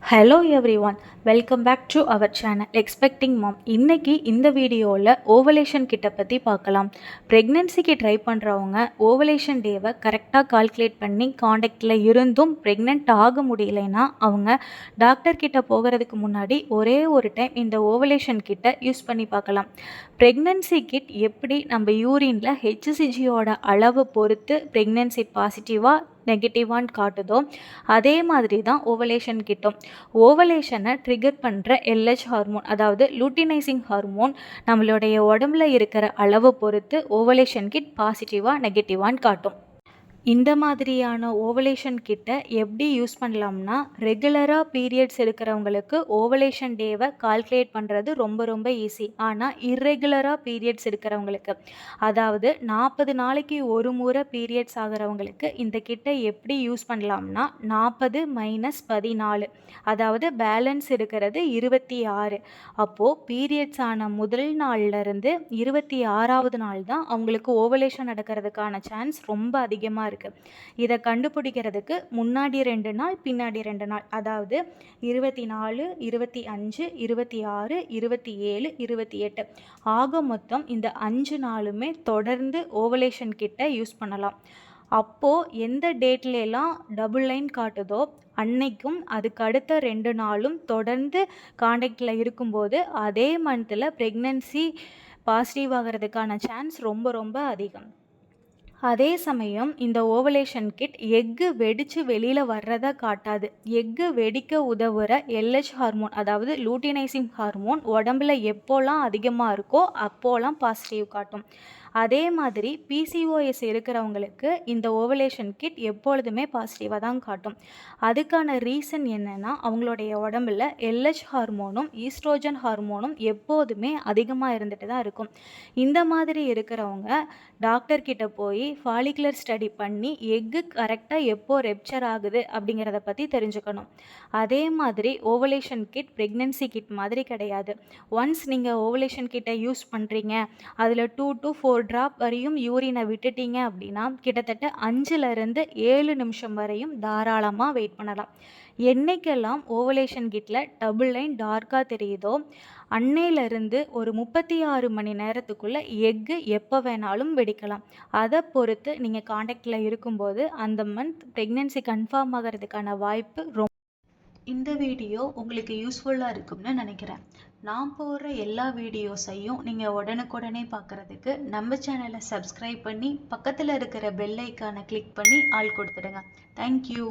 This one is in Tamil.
Hello everyone, welcome back to our channel expecting mom. இன்றைக்கி இந்த வீடியோவில் ஓவலேஷன் கிட்ட பற்றி பார்க்கலாம். ப்ரெக்னென்சிக்கு ட்ரை பண்ணுறவங்க ஓவலேஷன் டேவை கரெக்டாக கால்குலேட் பண்ணி காண்டாக்டில் இருந்தும் ப்ரெக்னென்ட் ஆக முடியலைன்னா அவங்க டாக்டர் கிட்ட போகிறதுக்கு முன்னாடி ஒரே ஒரு டைம் இந்த ஓவலேஷன் கிட்ட யூஸ் பண்ணி பார்க்கலாம். ப்ரெக்னென்சி கிட் எப்படி நம்ம யூரினில் ஹெச்சிசிஜியோட அளவை பொறுத்து ப்ரெக்னென்சி பாசிட்டிவாக நெகட்டிவான்னு காட்டுதோ அதே மாதிரி தான் ஓவலேஷன் கிட்டும். ஓவலேஷனை ட்ரிகர் பண்ணுற எல்ஹெச் ஹார்மோன், அதாவது லூட்டினைசிங் ஹார்மோன், நம்மளுடைய உடம்புல இருக்கிற அளவை பொறுத்து ஓவலேஷன் கிட் பாசிட்டிவாக நெகட்டிவான்னு காட்டும். இந்த மாதிரியான ஓவலேஷன் கிட்ட எப்படி யூஸ் பண்ணலாம்னா, ரெகுலராக பீரியட்ஸ் இருக்கிறவங்களுக்கு ஓவலேஷன் டேவை கால்குலேட் பண்ணுறது ரொம்ப ரொம்ப ஈஸி. ஆனால் இர்ரெகுலராக பீரியட்ஸ் இருக்கிறவங்களுக்கு, அதாவது 40 நாளைக்கு ஒரு முறை பீரியட்ஸ் ஆகிறவங்களுக்கு இந்த கிட்ட எப்படி யூஸ் பண்ணலாம்னா, 40 - 14, அதாவது பேலன்ஸ் இருக்கிறது 26. அப்போது பீரியட்ஸ் ஆன முதல் நாள்லேருந்து 26வது நாள் தான் அவங்களுக்கு ஓவலேஷன் நடக்கிறதுக்கான சான்ஸ் ரொம்ப அதிகமாக இருக்குது. இதை கண்டுபிடிக்கிறதுக்கு முன்னாடி 2 நாள் பின்னாடி 2 நாள், அதாவது 24, 25, 26, 27, 28 ஆக மொத்தம் இந்த 5 நாளுமே தொடர்ந்து ஓவலேஷன் கிட்ட யூஸ் பண்ணலாம். அப்போது எந்த டேட்லாம் டபுள் லைன் காட்டுதோ அன்னைக்கும் அதுக்கு அடுத்த 2 நாளும் தொடர்ந்து காண்டாக்டில் இருக்கும்போது அதே மந்தில் ப்ரெக்னென்சி பாசிட்டிவ் ஆகிறதுக்கான சான்ஸ் ரொம்ப ரொம்ப அதிகம். அதே சமயம் இந்த ஓவலேஷன் கிட் எக்கு வெடித்து வெளியில் வர்றதை காட்டாது. எக்கு வெடிக்க உதவுற எல்ஹெச் ஹார்மோன், அதாவது லூட்டினைசிங் ஹார்மோன் உடம்புல எப்போல்லாம் அதிகமாக இருக்கோ அப்போல்லாம் பாசிட்டிவ் காட்டும். அதே மாதிரி பிசிஓஎஸ் இருக்கிறவங்களுக்கு இந்த ஓவலேஷன் கிட் எப்பொழுதுமே பாசிட்டிவாக தான் காட்டும். அதுக்கான ரீசன் என்னென்னா, அவங்களுடைய உடம்புல எல்ஹெச் ஹார்மோனும் ஈஸ்ட்ரோஜன் ஹார்மோனும் எப்போதுமே அதிகமாக இருந்துட்டு தான் இருக்கும். இந்த மாதிரி இருக்கிறவங்க டாக்டர்கிட்ட போய் ஃபாலிகுலர் ஸ்டடி பண்ணி எக்கு கரெக்டாக எப்போ ரெப்சர் ஆகுது அப்படிங்கிறத பற்றி தெரிஞ்சுக்கணும். அதே மாதிரி ஓவலேஷன் கிட் ப்ரெக்னென்சி கிட் மாதிரி கிடையாது. ஒன்ஸ் நீங்கள் ஓவலேஷன் கிட்டை யூஸ் பண்ணுறீங்க, அதில் 2 to 4 ட்ராப் வரையும் யூரினை விட்டுட்டீங்க அப்படின்னா கிட்டத்தட்ட 5லேருந்து 7 நிமிஷம் வரையும் தாராளமாக வெயிட் பண்ணலாம். என்னைக்கெல்லாம் ஓவலேஷன் கிட்டில் டபுள் லைன் டார்க்காக தெரியுதோ அன்னையிலேருந்து ஒரு 36 மணி நேரத்துக்குள்ளே எக்கு எப்போ வேணாலும் வெடிக்கலாம். அதை பொறுத்து நீங்கள் காண்டாக்டில் இருக்கும்போது அந்த மந்த் ப்ரெக்னென்சி கன்ஃபார்ம் ஆகிறதுக்கான வாய்ப்பு ரொம்ப. இந்த வீடியோ உங்களுக்கு யூஸ்ஃபுல்லாக இருக்கும்னு நினைக்கிறேன். நான் போடுற எல்லா வீடியோஸையும் நீங்கள் உடனுக்குடனே பார்க்குறதுக்கு நம்ம சேனலை சப்ஸ்கிரைப் பண்ணி பக்கத்தில் இருக்கிற பெல் ஐக்கானை கிளிக் பண்ணி ஆள் கொடுத்துடுங்க. தேங்க்யூ.